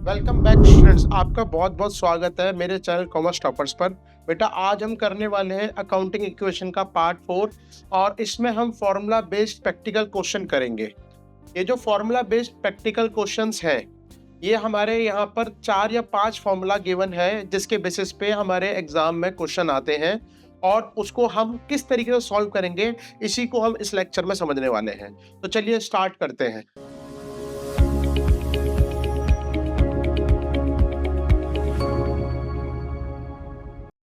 Welcome back students, आपका बहुत बहुत स्वागत है मेरे चैनल कॉमर्स टॉपर्स पर। बेटा आज हम करने वाले हैं अकाउंटिंग इक्वेशन का पार्ट 4 और इसमें हम फॉर्मूला बेस्ड प्रैक्टिकल क्वेश्चन करेंगे। ये जो फॉर्मूला बेस्ड प्रैक्टिकल क्वेश्चंस हैं ये हमारे यहाँ पर 4 या 5 फॉर्मूला गिवन है जिसके बेसिस पे हमारे एग्जाम में क्वेश्चन आते हैं और उसको हम किस तरीके से सॉल्व करेंगे इसी को हम इस लेक्चर में समझने वाले हैं। तो चलिए स्टार्ट करते हैं।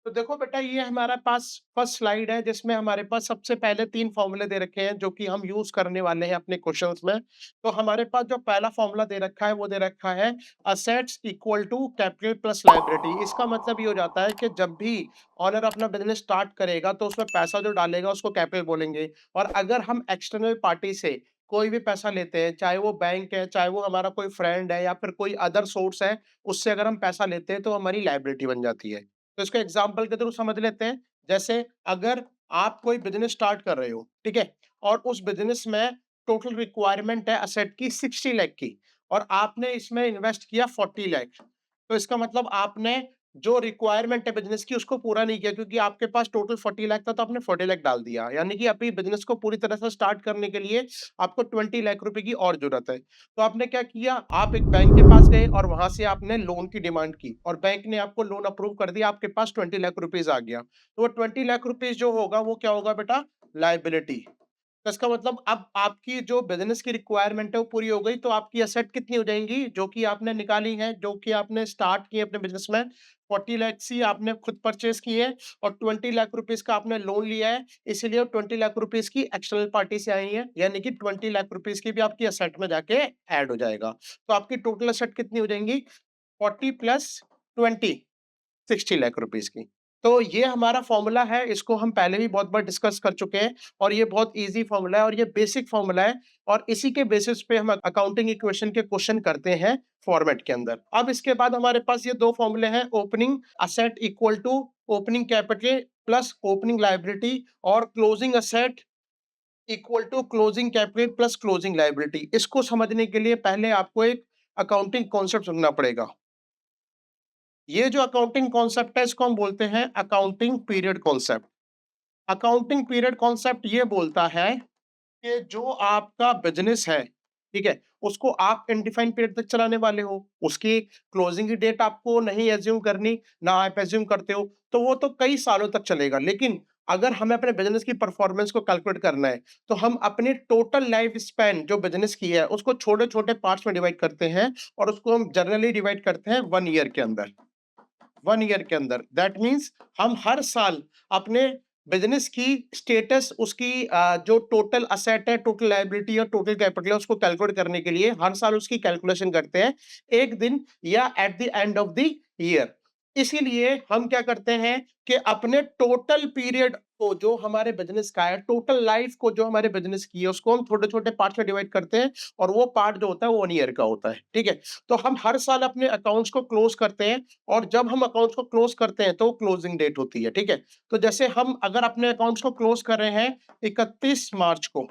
तो देखो बेटा ये हमारे पास फर्स्ट स्लाइड है जिसमें हमारे पास सबसे पहले 3 फॉर्मूले दे रखे हैं जो कि हम यूज करने वाले हैं अपने क्वेश्चंस में। तो हमारे पास जो पहला फॉर्मूला दे रखा है वो दे रखा है assets equal to capital plus liability. इसका मतलब ये हो जाता है कि जब भी ऑनर अपना बिजनेस स्टार्ट करेगा तो उसमें पैसा जो डालेगा उसको कैपिटल बोलेंगे। और अगर हम एक्सटर्नल पार्टी से कोई भी पैसा लेते हैं, चाहे वो बैंक है, चाहे वो हमारा कोई फ्रेंड है या फिर कोई अदर सोर्स है, उससे अगर हम पैसा लेते हैं तो हमारी लायबिलिटी बन जाती है। तो इसको एग्जांपल के थ्रू समझ लेते हैं। जैसे अगर आप कोई बिज़नेस स्टार्ट कर रहे हो, ठीक है? और उस बिज़नेस में टोटल रिक्वायरमेंट है एसेट की 60 लाख की और आपने इसमें इन्वेस्ट किया 40 लाख। तो इसका मतलब आपने जो रिक्वायरमेंट है बिज़नेस की उसको पूरा नहीं किया क्योंकि आपके पास टोटल 40 लाख था तो आपने 40 लाख डाल दिया। यानी कि अभी बिज़नेस को पूरी तरह से स्टार्ट करने के लिए आपको 20 लाख रुपए की और ज़रूरत है। तो आपने क्या किया, आप एक बैंक के पास गए और वहाँ से आपने लोन की डिमांड की और बैंक ने आपको लोन अप्रूव कर दिया, आपके पास 20 लाख रुपीज़ आ गया। तो वो 20 लाख रुपीज़ जो होगा वो क्या होगा बेटा? लायबिलिटी। तो इसका मतलब अब आपकी जो बिज़नेस की रिक्वायरमेंट है वो पूरी हो गई, तो आपकी एसेट कितनी हो जाएँगी? जो कि आपने निकाली है, जो कि आपने स्टार्ट की है अपने बिज़नेस में, 40 लैक्स ही आपने खुद परचेज़ की है और 20 लाख रुपीज़ का आपने लोन लिया है, इसीलिए 20 लाख रुपीज़ की एक्सटर्नल पार्टी से आई है, यानी कि 20 लाख रुपीज़ की भी आपकी एसेट में जाके ऐड हो जाएगा। तो आपकी टोटल एसेट कितनी हो जाएँगी? 40 प्लस 20 60 लाख रुपीस की। तो ये हमारा फ़ॉर्मूला है, इसको हम पहले भी बहुत बार डिस्कस कर चुके हैं और ये बहुत ईज़ी फ़ॉर्मूला है और ये बेसिक फ़ॉर्मूला है और इसी के बेसिस पे हम अकाउंटिंग इक्वेशन के क्वेश्चन करते हैं फॉर्मेट के अंदर। अब इसके बाद हमारे पास ये 2 फ़ॉर्मूले हैं, opening asset equal to opening capital plus opening liability और closing asset equal to closing capital plus closing liability. इसको समझने के लिए पहले आपको एक अकाउंटिंग कॉन्सेप्ट समझना पड़ेगा। ये जो अकाउंटिंग कॉन्सेप्ट है इसको हम बोलते हैं accounting period concept. Accounting period concept ये बोलता है कि जो आपका बिज़नेस है, ठीक है? उसको आप इनडिफाइंड पीरियड तक चलाने वाले हो। उसकी क्लोजिंग की डेट आपको नहीं अज़्यूम करनी, ना आप अज़्यूम करते हो, तो वो तो कई सालों तक चलेगा। लेकिन अगर हमें अपने बिज़नेस की परफॉर्मेंस को कैलकुलेट करना है, तो हम अपनी टोटल लाइफ स्पैन जो बिज़नेस की है, उसको छोटे-छोटे पार्ट्स में डिवाइड करते हैं और उसको हम जनरली डिवाइड करते हैं 1 ईयर के अंदर। 1 ईयर के अंदर। दैट मीन्स हम हर साल अपने बिज़नेस की स्टेटस उसकी जो टोटल असेट है, टोटल लायबिलिटी और टोटल कैपिटल है, उसको कैलकुलेट करने के लिए हर साल उसकी कैलकुलेशन करते हैं, 1 दिन या at the end of the year. इसीलिए हम क्या करते हैं कि अपने टोटल पीरियड को जो हमारे बिज़नेस का है, टोटल लाइफ को जो हमारे बिज़नेस की है, उसको हम छोटे-छोटे पार्ट्स में डिवाइड करते हैं और वो पार्ट जो होता है, वो 1 ईयर का होता है। ठीक है? तो हम हर साल अपने अकाउंट्स को क्लोज़ करते हैं और जब हम अकाउंट्स को क्लोज़ करते हैं तो क्लोजिंग डेट होती है, ठीक है? तो जैसे हम अगर अपने अकाउंट्स को क्लोज़ कर रहे हैं 31 मार्च को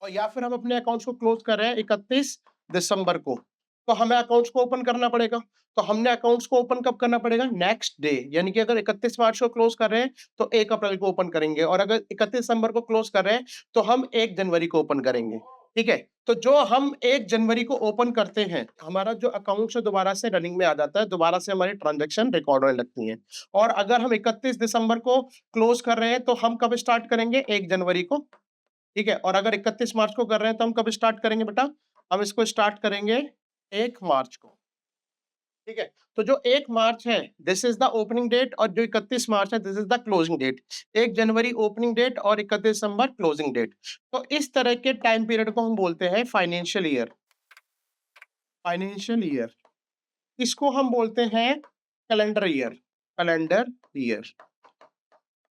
और या फिर हम अपने अकाउंट्स को क्लोज़ कर रहे हैं 31 दिसंबर को, तो हमें अकाउंट्स को ओपन करना पड़ेगा। तो हमने अकाउंट्स को ओपन कब करना पड़ेगा? नेक्स्ट डे, यानी कि अगर 31 मार्च को क्लोज़ कर रहे हैं, तो 1 अप्रैल को ओपन करेंगे और अगर 31 दिसंबर को क्लोज़ कर रहे हैं, तो हम 1 जनवरी को ओपन करेंगे, ठीक है? तो जो हम 1 जनवरी को ओपन करते हैं, हमारा जो अकाउंट्स है दोबारा से रनिंग में आ जाता है, दोबारा से हमारी ट्रांज़ैक्शन रिकॉर्ड होने लगती हैं। और अगर हम 31 दिसंबर को क्लोज़ कर रहे हैं, तो हम कब स्टार्ट करेंगे? 1 जनवरी को, ठीक है? और अगर 31 मार्च को कर रहे हैं, तो हम कब स्टार्ट करेंगे बेटा? हम इसको स्टार्ट करेंगे 1 मार्च को, ठीक है? तो जो 1 मार्च है, this is the opening date और जो 31 मार्च है, this is the closing date. 1 जनवरी ओपनिंग डेट और 31 दिसंबर क्लोजिंग डेट। तो इस तरह के टाइम पीरियड को हम बोलते हैं फाइनेंशियल ईयर। फाइनेंशियल ईयर, इसको हम बोलते हैं कैलेंडर ईयर। Calendar year.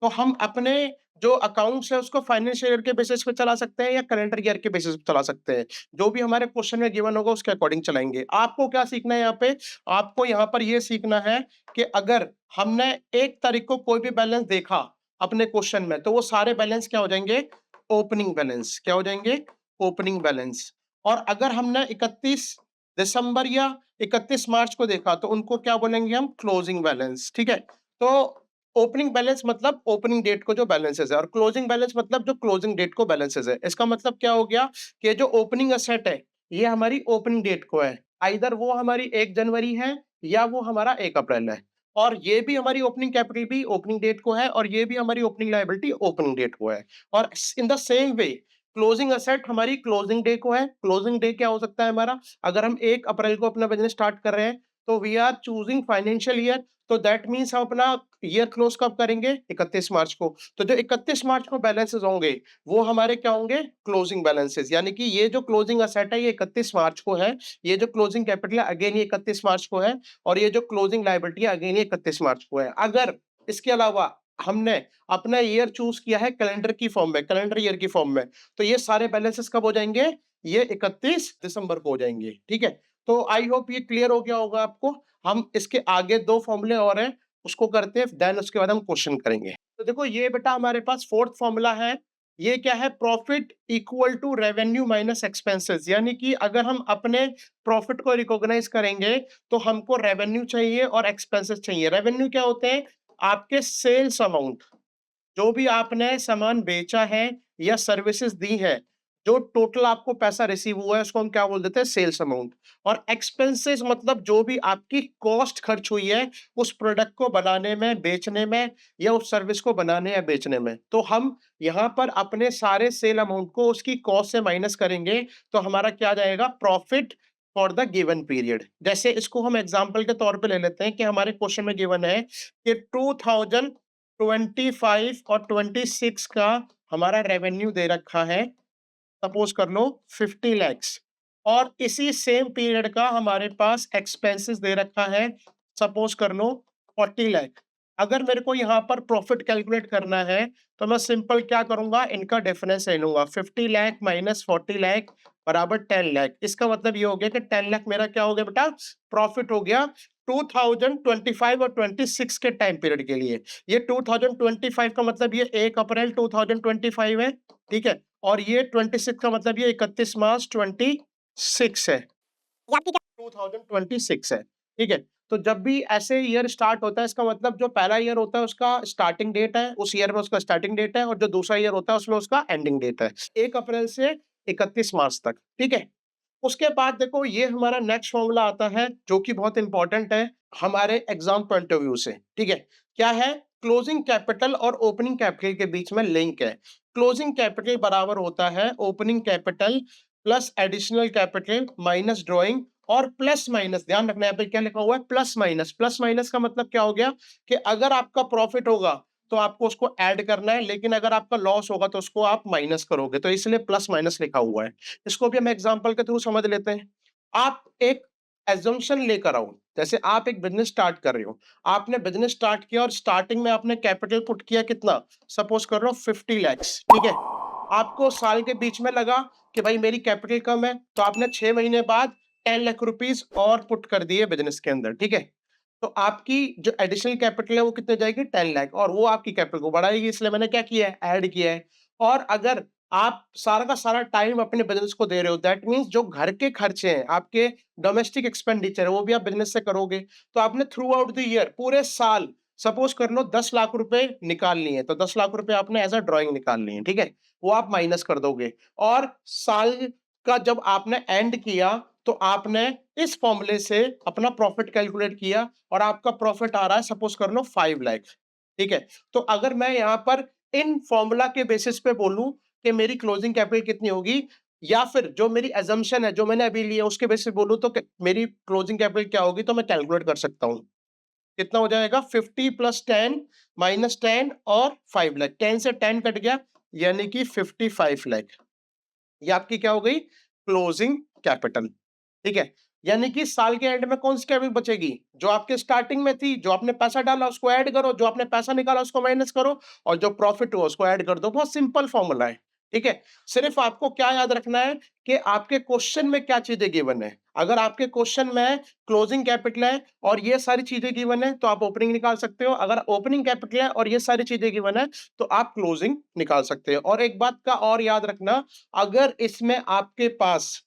तो हम अपने जो अकाउंट्स है उसको फाइनेंशियल ईयर के बेसिस पे चला सकते हैं या कैलेंडर ईयर के बेसिस पे चला सकते हैं। जो भी हमारे क्वेश्चन में गिवन होगा उसके अकॉर्डिंग चलाएँगे। आपको क्या सीखना है यहाँ पे? आपको यहाँ पर ये सीखना है कि अगर हमने 1 तारीख को कोई भी बैलेंस देखा अपने क्वेश्चन में, तो वो सारे बैलेंस क्या हो जाएँगे? Opening balance. क्या हो जाएँगे? Opening balance. और अगर हमने 31 दिसंबर या 31 मार्च को देखा तो उनको क्या बोलेंगे हम? क्लोजिंग बैलेंस, ठीक है? तो ओपनिंग बैलेंस मतलब ओपनिंग डेट को जो बैलेंसेस है और क्लोजिंग बैलेंस मतलब जो क्लोजिंग डेट को बैलेंसेस है। इसका मतलब क्या हो गया कि जो ओपनिंग असेट है, ये हमारी ओपनिंग डेट को है। आइदर वो हमारी 1 जनवरी है या वो हमारा 1 अप्रैल है। और ये भी हमारी ओपनिंग कैपिटल भी ओपनिंग डेट को है और ये भी हमारी ओपनिंग लायबिलिटी ओपनिंग डेट को है। और in the same way closing asset हमारी क्लोजिंग डे को है। क्लोजिंग डे क्या हो सकता है हमारा? अगर हम 1 अप्रैल को अपना बिज़नेस स्टार्ट कर रहे हैं, तो we are choosing financial year, तो दैट मीन्स हम अपना ईयर क्लोज़ कब करेंगे? 31 मार्च को। तो जो 31 मार्च को बैलेंसेस होंगे, वो हमारे क्या होंगे? Closing balances. यानी कि ये जो क्लोजिंग असेट है, ये 31 मार्च को है। ये जो क्लोजिंग कैपिटल है, अगेन ये 31 मार्च को है और ये जो क्लोजिंग लायबिलिटी है, अगेन ये 31 मार्च को है। अगर इसके अलावा हमने अपना ईयर चूज़ किया है कैलेंडर की फॉर्म में, कैलेंडर ईयर की फॉर्म में, तो ये सारे बैलेंसेस कब हो जाएँगे? ये 31 दिसंबर को हो जाएँगे, ठीक है? तो आई होप ये क्लियर हो गया होगा आपको। हम इसके आगे 2 फ़ॉर्मूले और हैं, उसको करते हैं, देन उसके बाद हम क्वेश्चन करेंगे। तो देखो ये बेटा हमारे पास 4th फ़ॉर्मूला है, ये क्या है? Profit equal to revenue minus expenses, यानी कि अगर हम अपने प्रॉफिट को रिकॉग्नाइज़ करेंगे, तो हमको रेवेन्यू चाहिए और एक्सपेंसेस चाहिए। रेवेन्यू क्या होते हैं? आपके सेल्स अमाउंट, जो भी आपने सामान बेचा है या सर्विसेज दी है, जो टोटल आपको पैसा रिसीव हुआ है उसको हम क्या बोल देते हैं? Sales amount. और एक्सपेंसेस मतलब जो भी आपकी कॉस्ट खर्च हुई है उस प्रोडक्ट को बनाने में, बेचने में या उस सर्विस को बनाने या बेचने में। तो हम यहाँ पर अपने सारे सेल अमाउंट को उसकी कॉस्ट से माइनस करेंगे, तो हमारा क्या आ जाएगा? Profit for the given period. जैसे इसको हम एग्जांपल के तौर पे ले लेते हैं कि हमारे क्वेश्चन में गिवन है कि 2025 और 26 का हमारा रेवेन्यू दे रखा है, सपोज कर लो 50 लैक्स, और इसी सेम पीरियड का हमारे पास एक्सपेंसेस दे रखा है, सपोज कर लो 40 लाख। अगर मेरे को यहाँ पर प्रॉफिट कैलकुलेट करना है, तो मैं सिंपल क्या करूंगा? इनका डिफरेंस ले लूंगा। 50 लाख माइनस 40 लाख बराबर 10 लाख। इसका मतलब ये हो गया कि 10 लाख मेरा क्या हो गया बेटा? प्रॉफिट हो गया 2025 और 26 के टाइम पीरियड के लिए। ये 2025 का मतलब ये 1 अप्रैल 2025 है, ठीक है? और ये 26 का मतलब ये 31 मार्च 26 है। ये आपकी क्या 2026 है, ठीक है? तो जब भी ऐसे ईयर स्टार्ट होता है, इसका मतलब जो पहला ईयर होता है उसका स्टार्टिंग डेट है, उस ईयर में उसका स्टार्टिंग डेट है, और जो दूसरा ईयर होता है उसमें उसका एंडिंग डेट है। 1 अप्रैल से 31 मार्च तक, ठीक है? उसके बाद देखो ये हमारा नेक्स्ट फॉर्मूला आता है जो कि बहुत इंपॉर्टेंट है हमारे एग्जाम पॉइंट ऑफ व्यू से, ठीक है? क्या है? क्लोजिंग कैपिटल और ओपनिंग कैपिटल के बीच में लिंक है। क्लोजिंग कैपिटल बराबर होता है opening capital plus additional capital minus drawing और प्लस माइनस, ध्यान रखना यहाँ पे क्या लिखा हुआ है? Plus minus. प्लस माइनस का मतलब क्या हो गया कि अगर आपका प्रॉफिट होगा तो आपको उसको ऐड करना है, लेकिन अगर आपका लॉस होगा तो उसको आप माइनस करोगे, तो इसलिए प्लस माइनस लिखा हुआ है। इसको भी हम एग्जांपल के थ्रू समझ लेते हैं। आप एक असम्पशन लेकर आओ, जैसे आप एक बिज़नेस स्टार्ट कर रहे हो। आपने बिज़नेस स्टार्ट किया और स्टार्टिंग में आपने कैपिटल पुट किया कितना? सपोज़ कर लो 50 लैक्स, ठीक है? आपको साल के बीच में लगा कि भाई मेरी कैपिटल कम है, तो आपने 6 महीने बाद 10 लाख रुपीस और पुट कर दिए बिज़नेस के अंदर, ठीक है? तो आपकी जो एडिशनल कैपिटल है वो कितने जाएगी? 10 लाख, और वो आपकी कैपिटल को बढ़ाएगी, इसलिए मैंने क्या किया है? ऐड किया है। और अगर आप सारा का सारा टाइम अपने बिज़नेस को दे रहे हो, दैट मीन्स जो घर के खर्चे हैं, आपके डोमेस्टिक एक्सपेंडिचर है, वो भी आप बिज़नेस से करोगे। तो आपने थ्रू आउट द ईयर, पूरे साल, सपोज़ कर लो 10 लाख रुपए निकाल लिए, तो 10 लाख रुपए आपने एज़ अ ड्राइंग निकाल लिए, ठीक है? वो आप माइनस कर दोगे, और साल का जब आपने एंड किया, तो आपने इस फ़ॉर्मूले से अपना प्रॉफिट कैलकुलेट किया और आपका प्रॉफिट आ रहा है सपोज़ कर लो 5 लाख, ठीक है? तो अगर मैं यहाँ पर इन फ़ॉर्मूला के बेसिस पे बोलूँ कि मेरी क्लोजिंग कैपिटल कितनी होगी, या फिर जो मेरी असम्पशन है, जो मैंने अभी ली है, उसके बेसिस पे बोलूँ तो क मेरी क्लोजिंग कैपिटल क्या होगी, तो मैं कैलकुलेट कर सकता हूँ। कितना हो जाएगा? 50 प्लस 10 माइनस 10 और 5 लाख। 10 से 10 कट गया, यानी कि 55 लाख। ये आपकी क्या हो गई? क्लोजिंग कैपिटल, ठीक है? यानी कि साल के एंड में कौन सी कैपिटल बचेगी? जो आपके स्टार्टिंग में थी, जो आपने पैसा डाला उसको ऐड करो, जो आपने पैसा निकाला उसको माइनस करो, और जो प्रॉफिट हुआ उसको ऐड कर दो। बहुत सिंपल फॉर्मूला है, ठीक है? सिर्फ आपको क्या याद रखना है कि आपके क्वेश्चन में क्या चीजें गिवन है। अगर आपके क्वेश्चन में क्लोजिंग कैपिटल है और ये सारी चीजें गिवन है, तो आप ओपनिंग निकाल सकते हो। अगर ओपनिंग कैपिटल है और ये सारी चीजें गिवन है, तो आप क्लोजिंग निकाल सकते हो। और एक बात का और याद रखना, अगर इसमें आपके पास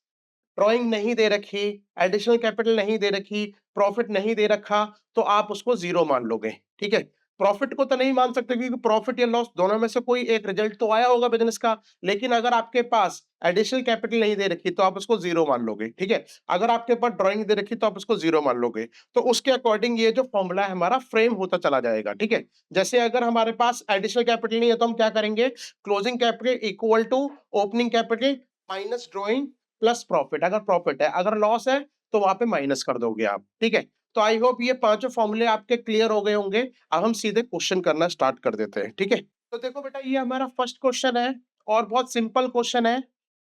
ड्राइंग नहीं दे रखी, एडिशनल कैपिटल नहीं दे रखी, प्रॉफिट नहीं दे रखा, तो आप उसको ज़ीरो मान लोगे, ठीक है? प्रॉफिट को तो नहीं मान सकते क्योंकि प्रॉफिट या लॉस दोनों में से कोई एक रिजल्ट तो आया होगा बिज़नेस का, लेकिन अगर आपके पास एडिशनल कैपिटल नहीं दे रखी, तो आप उसको ज़ीरो मान लोगे, ठीक है? अगर आपके पास ड्राइंग दे रखी, तो आप उसको ज़ीरो मान लोगे। तो उसके अकॉर्डिंग ये जो फ़ॉर्मूला है हमारा फ्रेम होता चला जाएगा, ठीक है? जैसे अगर हमारे पास एडिशनल कैपिटल नहीं है, तो हम क्या करेंगे? Closing capital equal to opening capital minus drawing plus profit, अगर प्रॉफिट है, अगर लॉस है तो वहां पे माइनस कर दोगे आप, ठीक है? तो आई होप ये पांचों फॉर्मूले आपके क्लियर हो गए होंगे। अब हम सीधे क्वेश्चन करना स्टार्ट कर देते हैं, ठीक है? तो देखो बेटा, ये हमारा फर्स्ट क्वेश्चन है और बहुत सिंपल क्वेश्चन है।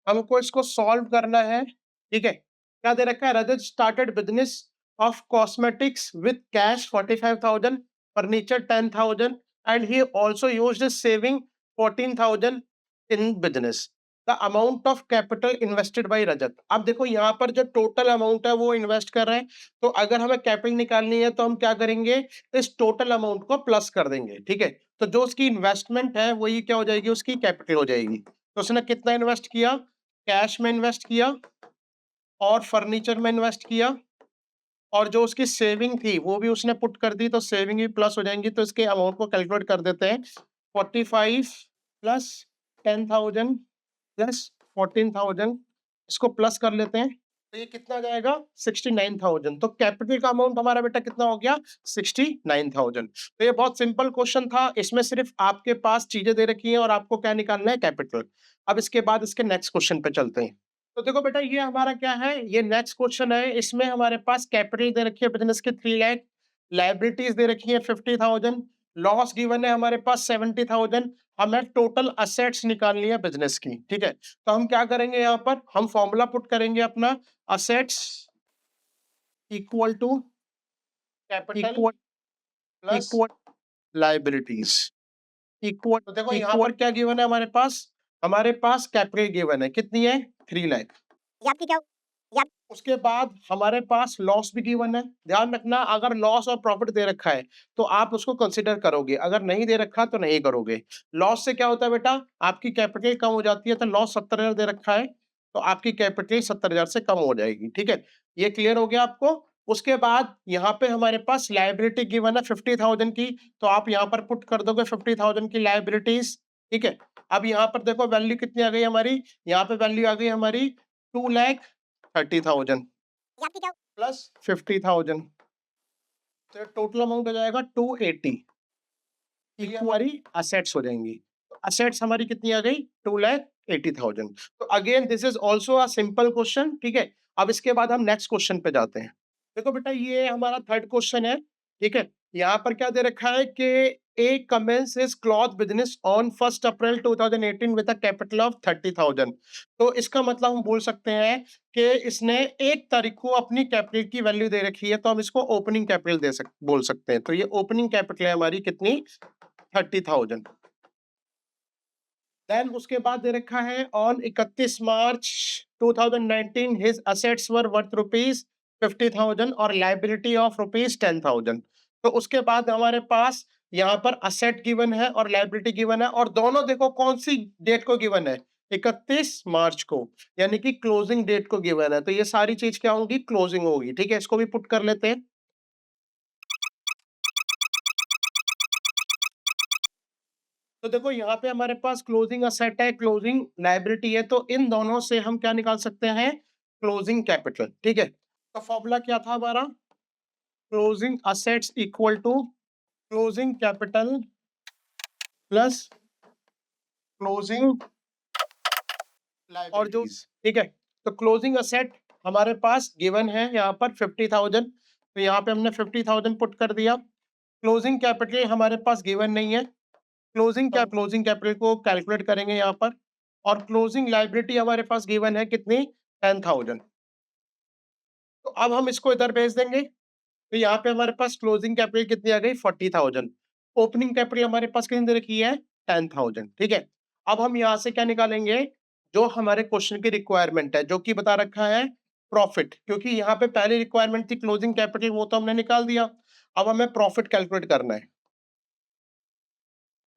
हमको इसको सॉल्व करना है, ठीक है? क्या दे रखा है? Rajat started business of cosmetics with cash 45,000, furniture 10,000 and he also used his saving 14,000 in business. The amount of capital invested by Rajat. अब देखो यहाँ पर जो टोटल अमाउंट है वो इन्वेस्ट कर रहे हैं, तो अगर हमें कैपिटल निकालनी है तो हम क्या करेंगे? इस टोटल अमाउंट को प्लस कर देंगे, ठीक है? तो जो उसकी इन्वेस्टमेंट है वही क्या हो जाएगी? उसकी कैपिटल हो जाएगी। तो उसने कितना इन्वेस्ट किया? कैश में इन्वेस्ट किया और फर्नीचर में इन्वेस्ट किया और जो उसकी सेविंग थी वो भी उसने पुट कर दी, तो सेविंग भी प्लस हो जाएंगी। तो इसके अमाउंट को कैलकुलेट कर देते हैं। 45 प्लस 10,000 प्लस 14,000, इसको प्लस कर लेते हैं, तो ये कितना आ जाएगा? 69,000। तो कैपिटल का अमाउंट हमारा बेटा कितना हो गया? 69,000। तो ये बहुत सिंपल क्वेश्चन था। इसमें सिर्फ आपके पास चीजें दे रखी हैं और आपको क्या निकालना है? कैपिटल। अब इसके बाद इसके नेक्स्ट क्वेश्चन पे चलते हैं। तो देखो बेटा, ये हमारा क्या है? ये नेक्स्ट क्वेश्चन है। इसमें हमारे पास कैपिटल दे रखी है बिजनेस की 3 लाख, लायबिलिटीज दे रखी है 50,000, लॉस गिवन है हमारे पास 70,000। हमें टोटल असेट्स निकालनी है बिजनेस की, ठीक है? तो हम क्या करेंगे? यहाँ पर हम फॉर्मूला पुट करेंगे अपना, assets equal to capital equal plus equal liabilities. Equal तो देखो यहाँ इक्वल पर क्या गिवन है हमारे पास? हमारे पास कैपिटल गिवन है, कितनी है? 3 लाख। ये आपकी क्या ये आप उसके बाद हमारे पास लॉस भी गिवन है। ध्यान रखना, अगर लॉस और प्रॉफिट दे रखा है तो आप उसको कंसीडर करोगे, अगर नहीं दे रखा तो नहीं करोगे। लॉस से क्या होता है बेटा? आपकी कैपिटल कम हो जाती है। तो लॉस 70,000 दे रखा है, तो आपकी कैपिटल 70,000 से कम हो जाएगी, ठीक है? ये क्लियर हो गया आपको? उसके बाद यहाँ पे हमारे पास लायबिलिटी गिवन है 50,000 की, तो आप यहाँ पर पुट कर दोगे 50,000 की लायबिलिटीज, ठीक है? अब यहाँ पर देखो वैल्यू कितनी आ गई हमारी? यहाँ पे वैल्यू आ गई हमारी 2,30,000 ये आपकी क्या प्लस 50,000, तो टोटल अमाउंट हो जाएगा 280। तो ये हमारी असेट्स हो जाएंगी। तो असेट्स हमारी कितनी आ गई? 2,80,000। तो again this is also a simple question, ठीक है? अब इसके बाद हम नेक्स्ट क्वेश्चन पे जाते हैं। देखो बेटा, ये हमारा थर्ड क्वेश्चन है, ठीक है? यहाँ पर क्या दे रखा है कि A commence his cloth business on 1 April 2018 with a capital of 30,000। तो इसका मतलब हम बोल सकते हैं कि इसने 1 तारीख को अपनी कैपिटल की वैल्यू दे रखी है, तो हम इसको ओपनिंग कैपिटल बोल सकते हैं। तो ये ओपनिंग कैपिटल है हमारी, कितनी? 30,000। देन उसके बाद दे रखा है on 31 March 2019 his assets were worth rupees 50,000 और लायबिलिटी ऑफ रुपीस 10,000। तो उसके बाद हमारे पास यहाँ पर असेट गिवन है और लायबिलिटी गिवन है, और दोनों देखो कौन सी डेट को गिवन है? 31 मार्च को, यानी कि क्लोजिंग डेट को गिवन है। तो ये सारी चीज क्या होगी? क्लोजिंग होगी, ठीक है? इसको भी पुट कर लेते हैं। तो देखो यहाँ पे हमारे पास क्लोजिंग असेट है, क्लोजिंग लायबिलिटी है, तो इन दोनों से हम क्या निकाल सकते हैं? क्लोजिंग कैपिटल, ठीक है? तो फॉर्मूला क्या था हमारा? Closing assets equal to closing capital plus closing और जो, लायबिलिटीज ठीक है? तो क्लोजिंग असेट हमारे पास गिवन है यहाँ पर 50,000, तो यहाँ पे हमने 50,000 पुट कर दिया। क्लोजिंग कैपिटल हमारे पास गिवन नहीं है, क्लोजिंग कैपिटल को कैलकुलेट करेंगे यहाँ पर, और क्लोजिंग लायबिलिटी हमारे पास गिवन है कितनी? 10,000। तो अब हम इसको इधर भेज देंगे, तो यहाँ पे हमारे पास क्लोजिंग कैपिटल कितनी आ गई? 40,000। ओपनिंग कैपिटल हमारे पास कितनी दे रखी है? 10,000, ठीक है? अब हम यहाँ से क्या निकालेंगे? जो हमारे क्वेश्चन की रिक्वायरमेंट है, जो कि बता रखा है प्रॉफिट, क्योंकि यहाँ पे पहली रिक्वायरमेंट थी क्लोजिंग कैपिटल, वो तो हमने निकाल दिया। अब हमें प्रॉफिट कैलकुलेट करना है।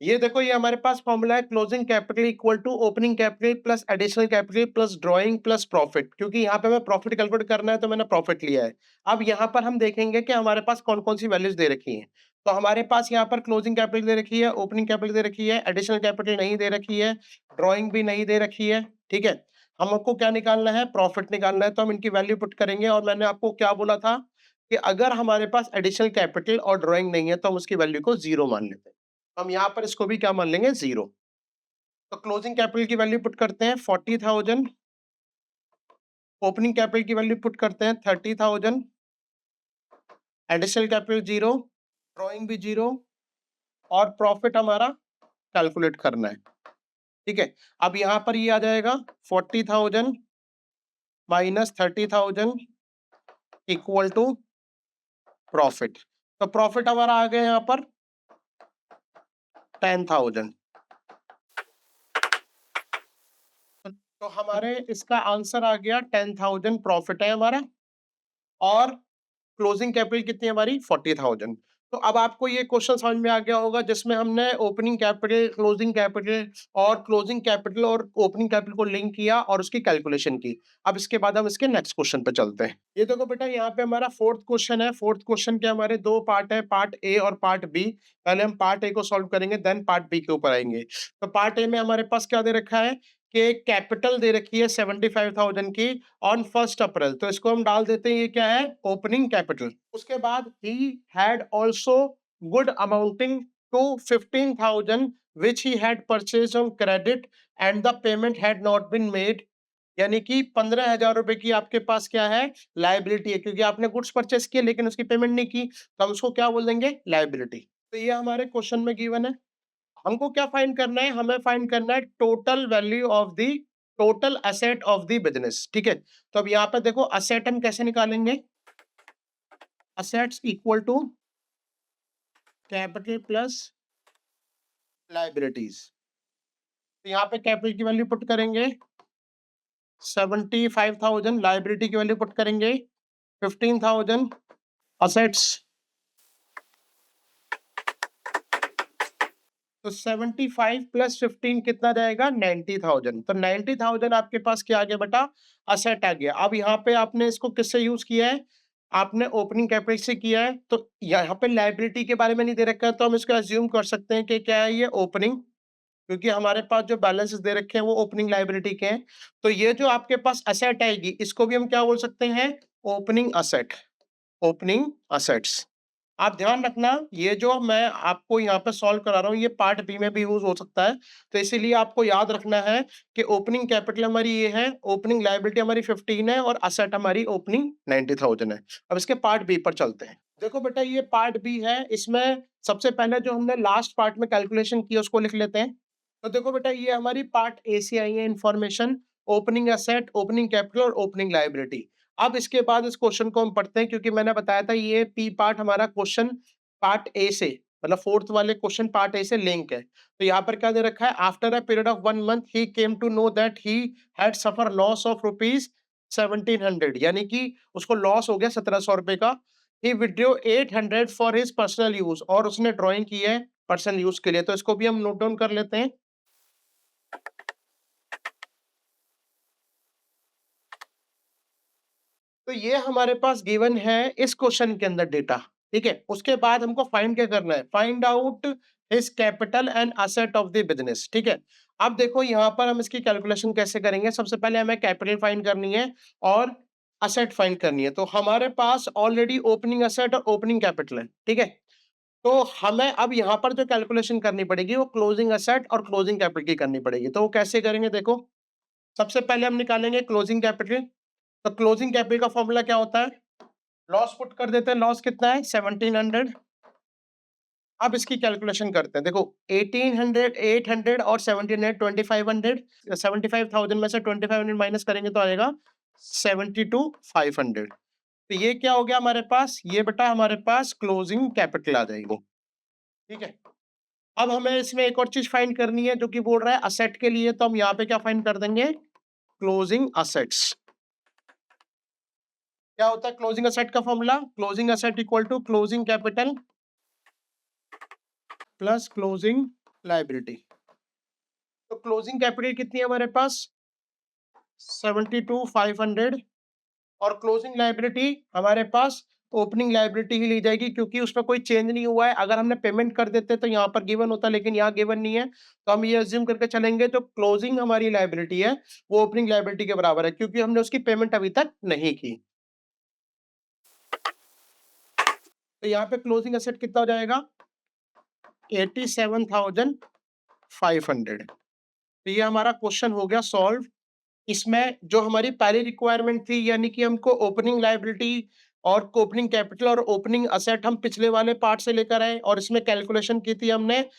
ये देखो ये हमारे पास फॉर्मूला है closing capital equal to opening capital plus additional capital plus drawing plus profit, क्योंकि यहाँ पे हमें प्रॉफिट कैलकुलेट करना है तो मैंने प्रॉफिट लिया है। अब यहाँ पर हम देखेंगे कि हमारे पास कौन-कौन सी वैल्यूज दे रखी हैं। तो हमारे पास यहाँ पर क्लोजिंग कैपिटल दे रखी है, ओपनिंग कैपिटल दे रखी है, एडिशनल कैपिटल नहीं दे रखी है, ड्राइंग भी नहीं दे रखी है, ठीक है। हमको क्या निकालना है? प्रॉफिट निकालना है, तो हम इनकी वैल्यू पुट करेंगे और मैंने आपको क्या बोला था कि अगर हमारे पास एडिशनल कैपिटल और ड्राइंग नहीं है तो हम उसकी वैल्यू को 0 मान लेते हैं। हम यहाँ पर इसको भी क्या मान लेंगे? 0। तो क्लोजिंग कैपिटल की वैल्यू पुट करते हैं 40,000, ओपनिंग कैपिटल की वैल्यू पुट करते हैं 30,000, एडिशनल कैपिटल 0, ड्राइंग भी 0 और प्रॉफिट हमारा कैलकुलेट करना है, ठीक है। अब यहाँ पर ये आ जाएगा 40,000 माइनस 30,000 इक्वल टू प्रॉफिट। तो प्रॉफिट हमारा आ गया यहाँ पर 10,000। तो हमारे इसका आंसर आ गया 10,000 प्रॉफिट है हमारा और क्लोजिंग कैपिटल कितनी है हमारी? 40,000। तो अब आपको ये क्वेश्चन समझ में आ गया होगा जिसमें हमने ओपनिंग कैपिटल, क्लोजिंग कैपिटल और ओपनिंग कैपिटल को लिंक किया और उसकी कैलकुलेशन की। अब इसके बाद हम इसके नेक्स्ट क्वेश्चन पे चलते हैं। ये देखो बेटा यहाँ पे हमारा फोर्थ क्वेश्चन है। फोर्थ क्वेश्चन के हमारे 2 पार्ट है, पार्ट ए और पार्ट बी। पहले हम पार्ट ए को सॉल्व करेंगे देन पार्ट बी के ऊपर आएंगे। तो पार्ट ए में हमारे पास क्या दे रखा है कि कैपिटल दे रखी है 75,000 की ऑन 1 अप्रैल। तो इसको हम डाल देते हैं, ये क्या है? Opening capital. उसके बाद he had also good amounting to 15,000 which he had purchased on credit and the payment had not been made. यानी कि 15,000 रुपए की आपके पास क्या है? लायबिलिटी है, क्योंकि आपने गुड्स परचेज किए लेकिन उसकी पेमेंट नहीं की, तो हम उसको क्या बोल देंगे? लायबिलिटी। तो ये हमारे क्वेश्चन में गिवन है। हमको क्या फाइंड करना है? हमें फाइंड करना है total value of the total asset of the business, ठीक है। तो अब यहाँ पे देखो एसेट हम कैसे निकालेंगे? Assets equal to capital plus liabilities. तो यहाँ पे कैपिटल की वैल्यू पुट करेंगे 75,000, लायबिलिटी की वैल्यू पुट करेंगे 15,000, असेट्स तो 75 प्लस 15 कितना जाएगा? 90,000। तो 90,000 आपके पास क्या आ गया बेटा? असेट आ गया। अब यहाँ पे आपने इसको किससे यूज किया है? आपने ओपनिंग कैपिटल से किया है, तो यहाँ पे लायबिलिटी के बारे में नहीं दे रखा है, तो हम इसको अज्यूम कर सकते हैं कि क्या है ये? ओपनिंग, क्योंकि हमारे पास जो बैलेंसेस दे रखे हैं वो ओपनिंग लायबिलिटी के हैं। तो ये जो आपके पास असेट आएगी इसको भी हम क्या बोल सकते हैं? Opening asset, opening assets. आप ध्यान रखना, ये जो मैं आपको यहाँ पे सॉल्व करा रहा हूँ ये पार्ट बी में भी यूज हो सकता है, तो इसीलिए आपको याद रखना है कि ओपनिंग कैपिटल हमारी ये है, ओपनिंग लायबिलिटी हमारी 15 है और असेट हमारी ओपनिंग 90,000 है। अब इसके पार्ट बी पर चलते हैं। देखो बेटा ये पार्ट बी है, इसमें सबसे पहले जो हमने लास्ट पार्ट में कैलकुलेशन की उसको लिख लेते हैं। तो देखो बेटा ये हमारी पार्ट ए से आई है information, opening asset, opening capital और ओपनिंग लायबिलिटी। अब इसके बाद इस क्वेश्चन को हम पढ़ते हैं, क्योंकि मैंने बताया था ये पी पार्ट हमारा क्वेश्चन पार्ट ए से, मतलब फोर्थ वाले क्वेश्चन पार्ट ए से लिंक है। तो यहाँ पर क्या दे रखा है? After a period of 1 month he came to know that he had suffer loss of rupees 1700, यानी कि उसको लॉस हो गया 1700 रुपए का। He withdraw 800 for his personal use, और उसने ड्राइंग की है पर्सनल यूज के लिए, तो इसको भी हम नोट डाउन कर लेते हैं। तो ये हमारे पास गिवन है इस क्वेश्चन के अंदर डेटा, ठीक है। उसके बाद हमको फाइंड क्या करना है? Find out his capital and asset of the business, ठीक है। अब देखो यहाँ पर हम इसकी कैलकुलेशन कैसे करेंगे? सबसे पहले हमें कैपिटल फाइंड करनी है और असेट फाइंड करनी है। तो हमारे पास ऑलरेडी ओपनिंग असेट और ओपनिंग कैपिटल है, ठीक है। तो हमें अब यहाँ पर जो कैलकुलेशन करनी पड़ेगी वो क्लोजिंग असेट और क्लोजिंग कैपिटल की करनी पड़ेगी। तो वो कैसे करेंगे? देखो सबसे पहले हम निकालेंगे क्लोजिंग कैपिटल। तो क्लोजिंग कैपिटल का फॉर्मूला क्या होता है? लॉस पुट कर देते हैं। लॉस कितना है? 1700। अब इसकी कैलकुलेशन करते हैं। देखो 1800, 800 और 1700, 2500, 75,000 में से 2500 माइनस करेंगे तो आएगा 72,500। तो ये क्या हो गया हमारे पास? ये बेटा हमारे पास क्लोजिंग कैपिटल आ जाएगी, ठीक है। अब हमें इसमें एक और चीज फाइंड करनी है जो कि बोल रहा है असेट के लिए, तो हम यहाँ पे क्या फाइंड कर देंगे? Closing assets. क्या होता है क्लोजिंग असेट का formula? Closing asset equal to closing capital plus closing liability. तो क्लोजिंग कैपिटल कितनी है हमारे पास? 72,500 और क्लोजिंग लायबिलिटी हमारे पास ओपनिंग लायबिलिटी ही ली जाएगी क्योंकि उसमें कोई चेंज नहीं हुआ है। अगर हमने पेमेंट कर देते तो यहाँ पर गिवन होता, लेकिन यहाँ गिवन नहीं है। तो हम ये अज़्यूम करके चलेंगे जो क्लोजिंग हमारी लायबिलिटी है, वो ओपनिंग लायबिलिटी के बराबर है क्योंकि हमने उसकी पेमेंट अभी तक नहीं की। तो यहाँ पे क्लोजिंग एसेट कितना हो जाएगा? 87,500। तो ये हमारा क्वेश्चन हो गया सॉल्व। इसमें जो हमारी पहली रिक्वायरमेंट थी यानी कि हमको ओपनिंग लायबिलिटी और ओपनिंग कैपिटल और ओपनिंग असेट हम पिछले वाले पार्ट से लेकर आए और इसमें कैलकुलेशन की थी हमने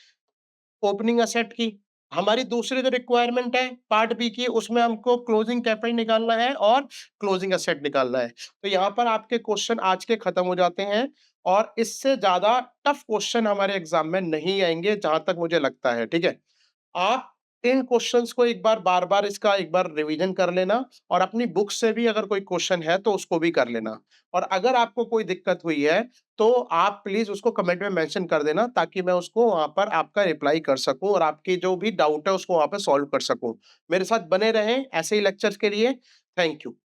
ओपनिंग असेट की। हमारी दूसरी जो रिक्वायरमेंट है पार्ट बी की, उसमें हमको क्लोजिंग कैपिटल निकालना है और क्लोजिंग असेट निकालना है। तो यहाँ पर आपके क्वेश्चन आज के खत्म हो जाते हैं और इससे ज़्यादा टफ क्वेश्चन हमारे एग्ज़ाम में नहीं आएँगे जहाँ तक मुझे लगता है, ठीक है? आप इन क्वेश्चंस को एक बार बार-बार इसका एक बार रिवीजन कर लेना और अपनी बुक से भी अगर कोई क्वेश्चन है तो उसको भी कर लेना। और अगर आपको कोई दिक्कत हुई है, तो आप प्लीज़ उसको कमेंट में मेंशन कर देना ताकि मैं उसको वहाँ पर आपका रिप्लाई कर सकूँ और आपकी जो भी डाउट है उसको वहाँ पे सॉल्व कर सकूँ। मेरे साथ बने रहें ऐसे ही लेक्चर्स के लिए। Thank you.